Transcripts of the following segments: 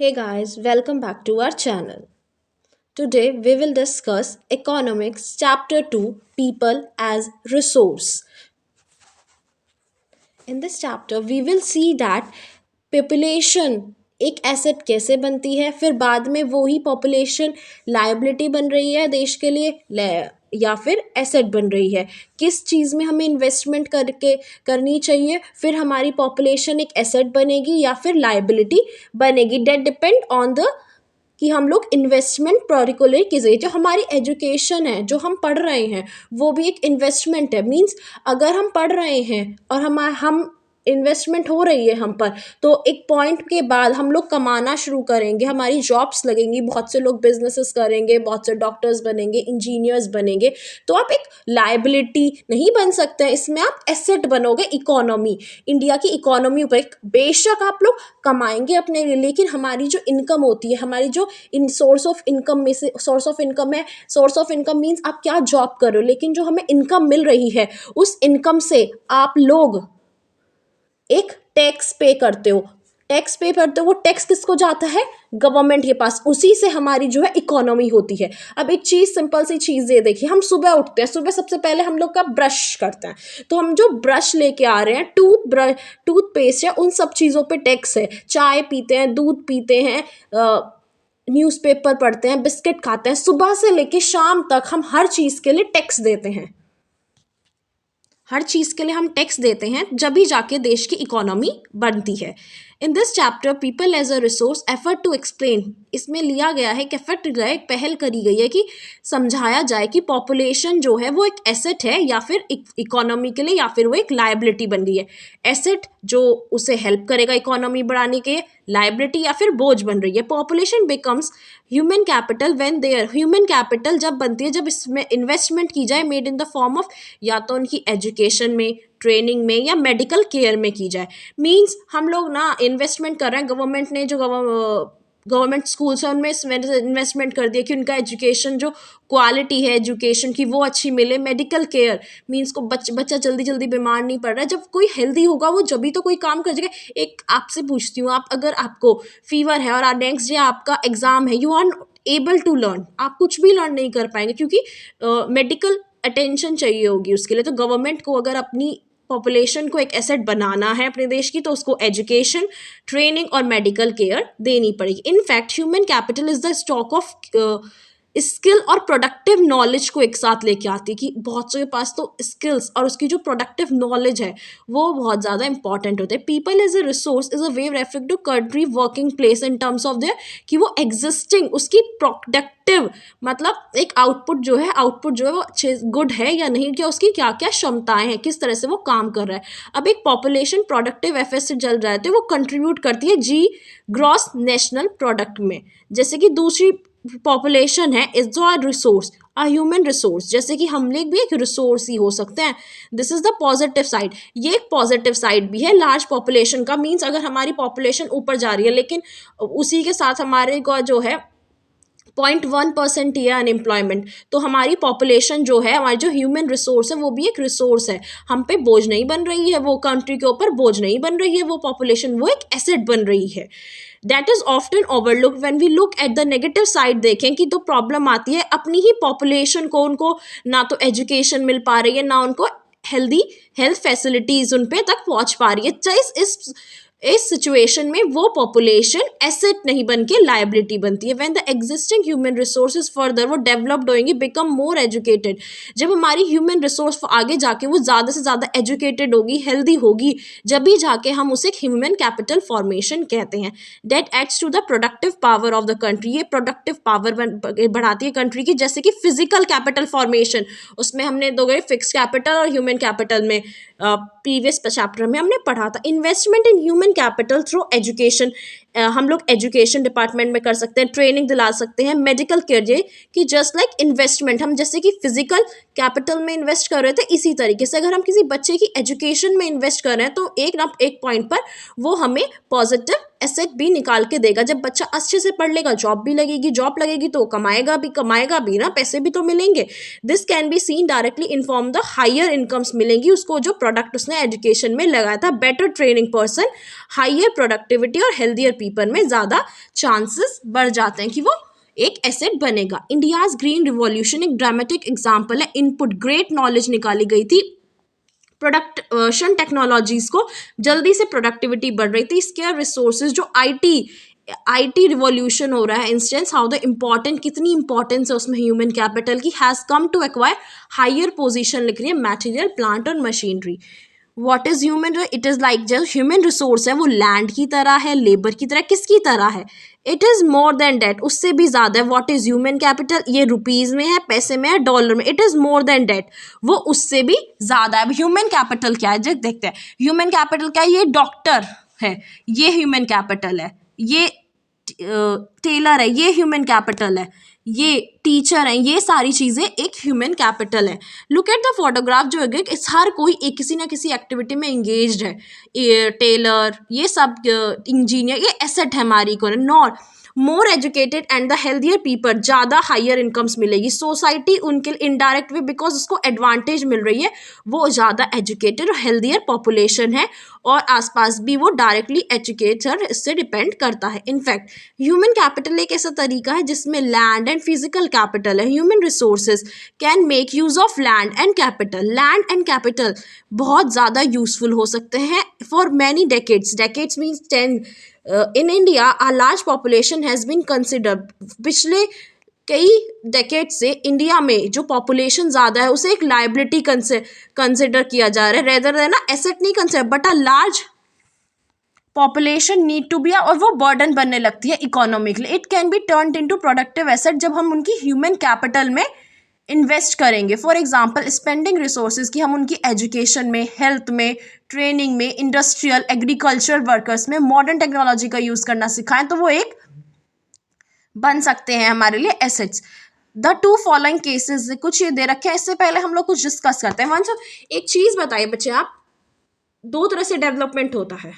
Hey guys, welcome back to our channel. Today we will discuss Economics Chapter 2 People as Resource. In this chapter we will see that population एक asset कैसे बनती है, फिर बाद में वो ही population liability बन रही है देश के लिए या फिर एसेट बन रही है, किस चीज़ में हमें इन्वेस्टमेंट करके करनी चाहिए, फिर हमारी पॉपुलेशन एक एसेट बनेगी या फिर लायबिलिटी बनेगी। डेट डिपेंड ऑन द कि हम लोग इन्वेस्टमेंट पर्टिकुलर की जरिए जो हमारी एजुकेशन है, जो हम पढ़ रहे हैं, वो भी एक इन्वेस्टमेंट है। मीन्स अगर हम पढ़ रहे हैं और हम इन्वेस्टमेंट हो रही है हम पर, तो एक पॉइंट के बाद हम लोग कमाना शुरू करेंगे, हमारी जॉब्स लगेंगी, बहुत से लोग बिजनेसेस करेंगे, बहुत से डॉक्टर्स बनेंगे, इंजीनियर्स बनेंगे। तो आप एक लायबिलिटी नहीं बन सकते हैं, इसमें आप एसेट बनोगे। इकोनॉमी, इंडिया की इकोनॉमी ऊपर बेशक आप लोग कमाएंगे अपने लिए, लेकिन हमारी जो इनकम होती है, हमारी जो इन सोर्स ऑफ इनकम में से सोर्स ऑफ इनकम है, सोर्स ऑफ इनकम मीन्स आप क्या जॉब कर रहे हो, लेकिन जो हमें इनकम मिल रही है उस इनकम से आप लोग एक टैक्स पे करते हो। टैक्स पे करते हो, वो टैक्स किसको जाता है? गवर्नमेंट के पास। उसी से हमारी जो है इकोनॉमी होती है। अब एक चीज़, सिंपल सी चीज़ ये देखिए, हम सुबह उठते हैं, सुबह सबसे पहले हम लोग का ब्रश करते हैं, तो हम जो ब्रश लेके आ रहे हैं, टूथपेस्ट है, उन सब चीज़ों पे टैक्स है। चाय पीते हैं, दूध पीते हैं, न्यूज़पेपर पढ़ते हैं, बिस्किट खाते हैं, सुबह से लेके शाम तक हम हर चीज़ के लिए टैक्स देते हैं। हर चीज़ के लिए हम टैक्स देते हैं, जब भी जाके देश की इकोनॉमी बनती है। In this chapter people as a resource effort to explain, इसमें लिया गया है, एक एफर्ट गया, एक पहल करी गई है कि समझाया जाए कि पॉपुलेशन जो है वो एक एसेट है या फिर इकोनॉमी के लिए, या फिर वो एक लायबिलिटी बन गई है। एसेट जो उसे हेल्प करेगा इकोनॉमी बढ़ाने के, लायबिलिटी या फिर बोझ बन रही है। Population becomes human capital when there, human capital जब बनती है, जब इसमें इन्वेस्टमेंट की जाए, made in the form of या तो उनकी एजुकेशन में, ट्रेनिंग में या मेडिकल केयर में की जाए। मींस हम लोग ना इन्वेस्टमेंट कर रहे हैं, गवर्नमेंट ने जो गवर्नमेंट स्कूल्स है उनमें इन्वेस्टमेंट कर दिया कि उनका एजुकेशन जो क्वालिटी है एजुकेशन की वो अच्छी मिले। मेडिकल केयर मींस को बच्चा जल्दी जल्दी बीमार नहीं पड़ रहा है, जब कोई हेल्दी होगा वो जब भी तो कोई काम कर जाएगा। एक आपसे पूछती हूँ, आप अगर आपको फीवर है और नेक्स्ट डे आपका एग्जाम है, you are able to learn, आप कुछ भी लर्न नहीं कर पाएंगे, क्योंकि मेडिकल अटेंशन चाहिए होगी उसके लिए। तो गवर्नमेंट को अगर अपनी पॉपुलेशन को एक एसेट बनाना है अपने देश की, तो उसको एजुकेशन, ट्रेनिंग और मेडिकल केयर देनी पड़ेगी। In fact human capital is the stock of skill और प्रोडक्टिव नॉलेज को एक साथ लेके आती है, कि बहुत से के पास तो स्किल्स और उसकी जो प्रोडक्टिव नॉलेज है वो बहुत ज़्यादा इंपॉर्टेंट होते हैं। People as a resource is a way refer to country working place in terms of their, कि वो एग्जिस्टिंग, उसकी प्रोडक्टिव मतलब एक आउटपुट जो है वो अच्छे गुड है या नहीं, क्या उसकी क्या क्या क्षमताएं हैं, किस तरह से वो काम कर रहा है। अब एक पॉपुलेशन प्रोडक्टिव एफर्ट से चल रहा है तो वो कंट्रीब्यूट करती है जी ग्रॉस नेशनल प्रोडक्ट में। जैसे कि दूसरी पॉपुलेशन है इज जो रिसोर्स, अ ह्यूमन रिसोर्स, जैसे कि हम लोग भी एक रिसोर्स ही हो सकते हैं। This is the positive side, ये एक पॉजिटिव साइड भी है लार्ज पॉपुलेशन का। मीन्स अगर हमारी पॉपुलेशन ऊपर जा रही है, लेकिन उसी के साथ हमारे को जो है 0.1% ही है अनएम्प्लॉयमेंट, तो हमारी पॉपुलेशन जो है, हमारी जो ह्यूमन रिसोर्स है वो भी एक रिसोर्स है, हम पे बोझ नहीं बन रही है, वो कंट्री के ऊपर बोझ नहीं बन रही है, वो पॉपुलेशन वो एक एसेट बन रही है। That is often overlook when we look at the negative side. देखें कि तो प्रॉब्लम आती है अपनी ही पॉपुलेशन को, उनको ना तो एजुकेशन मिल पा रही है, ना उनको हेल्थ फैसिलिटीज उन पे तक पहुंच पा रही है। चाहे इस सिचुएशन में वो पॉपुलेशन एसेट नहीं बन के लायबिलिटी बनती है। When the existing human resources further वो डेवलप्ड होंगी, बिकम मोर एजुकेटेड, जब हमारी ह्यूमन रिसोर्स आगे जाके वो ज़्यादा से ज़्यादा एजुकेटेड होगी, हेल्दी होगी, जब भी जाके हम उसे ह्यूमन कैपिटल फॉर्मेशन कहते हैं। That aids to the productive power of the country, ये प्रोडक्टिव पावर बढ़ाती है कंट्री की। जैसे कि फिजिकल कैपिटल फॉर्मेशन, उसमें हमने दो गए फिक्स कैपिटल और ह्यूमन कैपिटल में, प्रीवियस चैप्टर में हमने पढ़ा था। Investment in human capital through education, हम लोग एजुकेशन डिपार्टमेंट में कर सकते हैं, ट्रेनिंग दिला सकते हैं, मेडिकल केयर, ये कि जस्ट लाइक इन्वेस्टमेंट, हम जैसे कि फिजिकल कैपिटल में इन्वेस्ट कर रहे थे, इसी तरीके से अगर हम किसी बच्चे की एजुकेशन में इन्वेस्ट कर रहे हैं, तो एक ना एक पॉइंट पर वो हमें पॉजिटिव एसेट भी निकाल के देगा। जब बच्चा अच्छे से पढ़ लेगा, जॉब भी लगेगी, जॉब लगेगी तो कमाएगा भी ना, पैसे भी तो मिलेंगे। This can be seen directly inform the higher incomes मिलेंगी उसको जो प्रोडक्ट उसने एजुकेशन में लगाया था। Better training person, higher productivity और हेल्दियर पीपल में ज़्यादा चांसेस बढ़ जाते हैं कि वो एक एसेट बनेगा। इंडियाज ग्रीन रिवॉल्यूशन एक ड्रामेटिक एग्जाम्पल है। इनपुट ग्रेट नॉलेज निकाली गई थी, प्रोडक्शन टेक्नोलॉजीज को जल्दी से प्रोडक्टिविटी बढ़ रही थी। स्केयर रिसोर्सेज जो आईटी रिवॉल्यूशन हो रहा है, इंस्टेंस हाउ द इम्पॉर्टेंट, कितनी इंपॉर्टेंस है उसमें ह्यूमन कैपिटल की, has come to acquire higher position लिख रही है मटेरियल, प्लांट और machinery. What is human, it is like जो ह्यूमन रिसोर्स है वो लैंड की तरह है, लेबर की तरह, किसकी तरह है, it is more than that, उससे भी ज्यादा है। व्हाट इज ह्यूमन कैपिटल, ये रुपीज में है, पैसे में है, डॉलर में, it is more than that, वो उससे भी ज्यादा है। ह्यूमन कैपिटल क्या है, जब देखते हैं ह्यूमन कैपिटल क्या है, ये डॉक्टर है, ये ह्यूमन कैपिटल है, ये टेलर है, ये ह्यूमन कैपिटल है, ये टीचर है, ये सारी चीज़ें एक ह्यूमन कैपिटल है। लुक एट द फोटोग्राफ जो है कि हर कोई एक किसी ना किसी एक्टिविटी में इंगेज्ड है, ये टेलर, ये सब इंजीनियर, ये एसेट है हमारी economy. Nor more educated and the healthier people, ज़्यादा हायर इनकम्स मिलेगी सोसाइटी उनके इनडायरेक्ट वे, बिकॉज उसको एडवांटेज मिल रही है, वो ज़्यादा एजुकेटेड और हेल्थियर पॉपुलेशन है, और आसपास भी वो डायरेक्टली एजुकेटर इससे डिपेंड करता है। इनफैक्ट ह्यूमन कैपिटल एक ऐसा तरीका है जिसमें लैंड एंड फिजिकल कैपिटल है। Human resources can make use of land and capital, land and capital बहुत ज़्यादा यूजफुल हो सकते हैं for many decades, decades means 10। In India a large population has been considered, पिछले कई डेकेड से India में जो पॉपुलेशन ज़्यादा है उसे एक लाइबिलिटी कंसिडर किया जा रहा है, रेदर देन ना एसेट नहीं consider, but a large population need to be, और वो बर्डन बनने लगती है economically. It can be turned into productive asset जब हम उनकी ह्यूमन कैपिटल में इन्वेस्ट करेंगे। फॉर एग्जाम्पल स्पेंडिंग रिसोर्सेज की हम उनकी एजुकेशन में, हेल्थ में, ट्रेनिंग में, इंडस्ट्रियल एग्रीकल्चर वर्कर्स में मॉडर्न टेक्नोलॉजी का यूज़ करना सिखाएं तो वो एक बन सकते हैं हमारे लिए assets. The two following cases कुछ ये दे रखे हैं, इससे पहले हम लोग कुछ डिस्कस करते हैं। वंस एक चीज़ बताइए बच्चे, आप दो तरह से डेवलपमेंट होता है,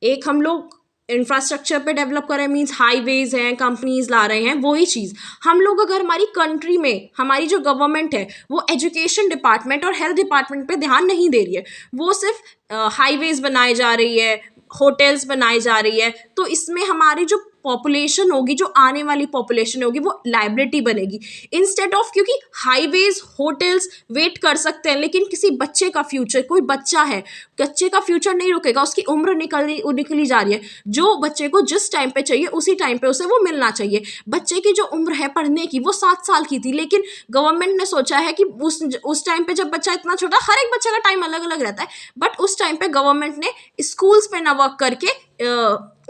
एक हम लोग इंफ्रास्ट्रक्चर पे डेवलप कर रहे हैं, मीन्स हाईवेज हैं, कंपनीज ला रहे हैं, वही चीज़ हम लोग अगर हमारी कंट्री में हमारी जो गवर्नमेंट है वो एजुकेशन डिपार्टमेंट और हेल्थ डिपार्टमेंट पे ध्यान नहीं दे रही है, वो सिर्फ हाईवेज बनाए जा रही है, होटल्स बनाई जा रही है, तो इसमें हमारी जो पॉपुलेशन होगी, जो आने वाली पॉपुलेशन होगी, वो लाइबिलिटी बनेगी इंस्टेड ऑफ, क्योंकि हाईवेज होटल्स वेट कर सकते हैं, लेकिन किसी बच्चे का फ्यूचर, कोई बच्चा है, बच्चे का फ्यूचर नहीं रुकेगा, उसकी उम्र निकली जा रही है, जो बच्चे को जिस टाइम पे चाहिए उसी टाइम पे उसे वो मिलना चाहिए। बच्चे की जो उम्र है पढ़ने की वो 7 साल की थी, लेकिन गवर्नमेंट ने सोचा है कि उस टाइम पे जब बच्चा इतना छोटा, हर एक बच्चे का टाइम अलग अलग रहता है, बट उस टाइम पे गवर्नमेंट ने स्कूल्स पे ना वर्क करके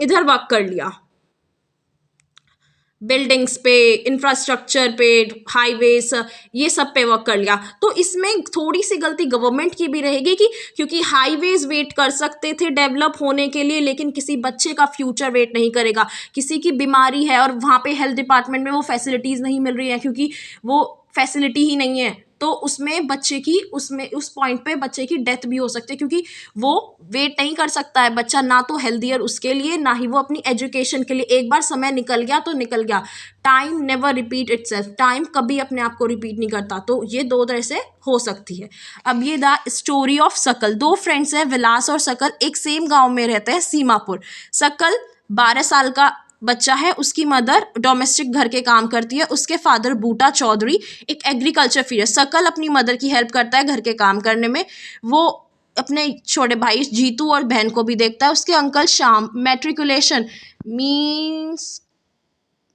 इधर वर्क कर लिया, बिल्डिंग्स पे, इंफ्रास्ट्रक्चर पे, हाईवेज, ये सब पे वर्क कर लिया। तो इसमें थोड़ी सी गलती गवर्नमेंट की भी रहेगी कि क्योंकि हाईवेज वेट कर सकते थे डेवलप होने के लिए, लेकिन किसी बच्चे का फ्यूचर वेट नहीं करेगा, किसी की बीमारी है और वहाँ पे हेल्थ डिपार्टमेंट में वो फैसिलिटीज़ नहीं मिल रही है क्योंकि वो फैसिलिटी ही नहीं है, तो उसमें बच्चे की उस पॉइंट पे बच्चे की डेथ भी हो सकती है, क्योंकि वो वेट नहीं कर सकता है बच्चा, ना तो हेल्दियर उसके लिए, ना ही वो अपनी एजुकेशन के लिए। एक बार समय निकल गया तो निकल गया, time never repeat itself, time कभी अपने आप को रिपीट नहीं करता। तो ये दो तरह से हो सकती है। अब ये द स्टोरी ऑफ सकल, दो फ्रेंड्स हैं विलास और सकल, एक सेम गाँव में रहते हैं सीमापुर। सकल 12 साल का बच्चा है, उसकी मदर डोमेस्टिक घर के काम करती है, उसके फादर बूटा चौधरी एक एग्रीकल्चर फील्ड। सकल अपनी मदर की हेल्प करता है घर के काम करने में, वो अपने छोटे भाई जीतू और बहन को भी देखता है। उसके uncle Shyam matriculation means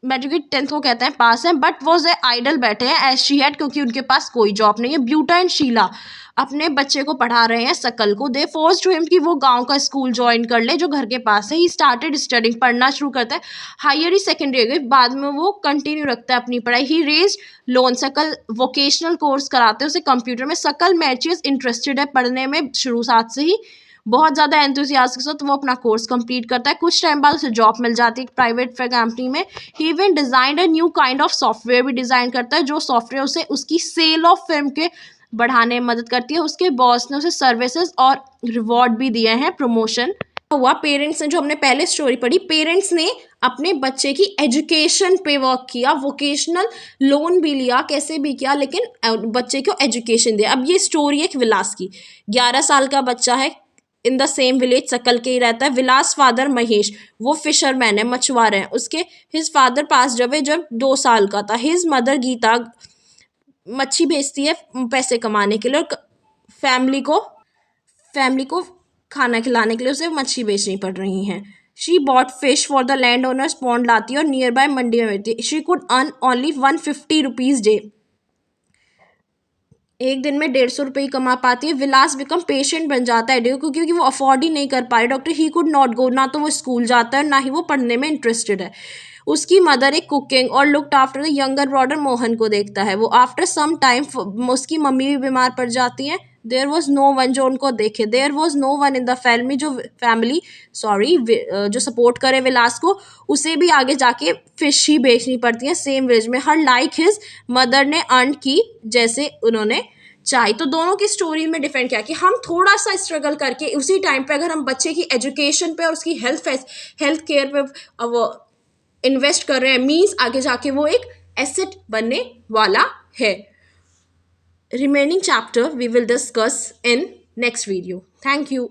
matric 10th को कहते हैं पास है, बट वो आइडल बैठे हैं एज शी हैड, क्योंकि उनके पास कोई जॉब नहीं है। ब्यूटा एंड शीला अपने बच्चे को पढ़ा रहे हैं सकल को। दे फोर्स्ड हिम कि वो गांव का स्कूल ज्वाइन कर ले जो घर के पास है। ही स्टार्टेड स्टडिंग, पढ़ना शुरू करता है, हायर ही सेकेंडरी, बाद में वो कंटिन्यू रखता है अपनी पढ़ाई। ही रेज लोन, सकल वोकेशनल कोर्स कराते हैं उसे कंप्यूटर में। सकल मैचियस इंटरेस्टेड है पढ़ने में शुरू साथ से ही, बहुत ज़्यादा एंथुसियास्ट के साथ वो अपना कोर्स कंप्लीट करता है। कुछ टाइम बाद उसे जॉब मिल जाती है एक प्राइवेट कंपनी में। He even designed a new kind of software भी डिज़ाइन करता है, जो सॉफ्टवेयर उसे उसकी सेल ऑफ फिल्म के बढ़ाने में मदद करती है। उसके बॉस ने उसे सर्विसेज और रिवॉर्ड भी दिए हैं, प्रमोशन हुआ, पेरेंट्स ने, जो हमने पहले स्टोरी पढ़ी, पेरेंट्स ने अपने बच्चे की एजुकेशन पे वर्क किया, वोकेशनल लोन भी लिया, कैसे भी किया, लेकिन बच्चे को एजुकेशन दिया। अब ये स्टोरी है विलास की। 11 साल का बच्चा है, इन द सेम विलेज, सकल के ही रहता है। विलास फादर महेश, वो फिशरमैन है, मछुआरे हैं। उसके हिज फादर पास जब 2 साल का था। हिज मदर गीता मच्छी बेचती है पैसे कमाने के लिए, और फैमिली को खाना खिलाने के लिए उसे मच्छी बेचनी पड़ रही हैं। She bought fish for the land owners pond लाती है और नियर बाय मंडी में बेचती है। She could earn only 150 rupees day, एक दिन में 150 रुपये ही कमा पाती है। विलास बिकम पेशेंट बन जाता है क्योंकि वो अफोर्ड ही नहीं कर पा रही। Doctor he could not go, ना तो वो स्कूल जाता है ना ही वो पढ़ने में इंटरेस्टेड है। उसकी मदर एक कुकिंग और looked after the younger brother Mohan को देखता है वो। आफ्टर सम टाइम उसकी मम्मी भी बीमार पड़ जाती हैं। देयर वॉज नो वन जो उनको देखे, there was no one in the family जो सपोर्ट करे विलास को। उसे भी आगे जाके फिश ही बेचनी पड़ती है सेम वेज में। हर लाइक हिज मदर ने अर्न की जैसे उन्होंने चाहिए। तो दोनों की स्टोरी में डिफेंड किया कि हम थोड़ा सा स्ट्रगल करके उसी टाइम पे अगर हम बच्चे की एजुकेशन पे और उसकी हेल्थ केयर पे इन्वेस्ट कर रहे हैं, मीन्स आगे जाके वो एक एसेट बनने वाला है। Remaining chapter we will discuss in next video. Thank you.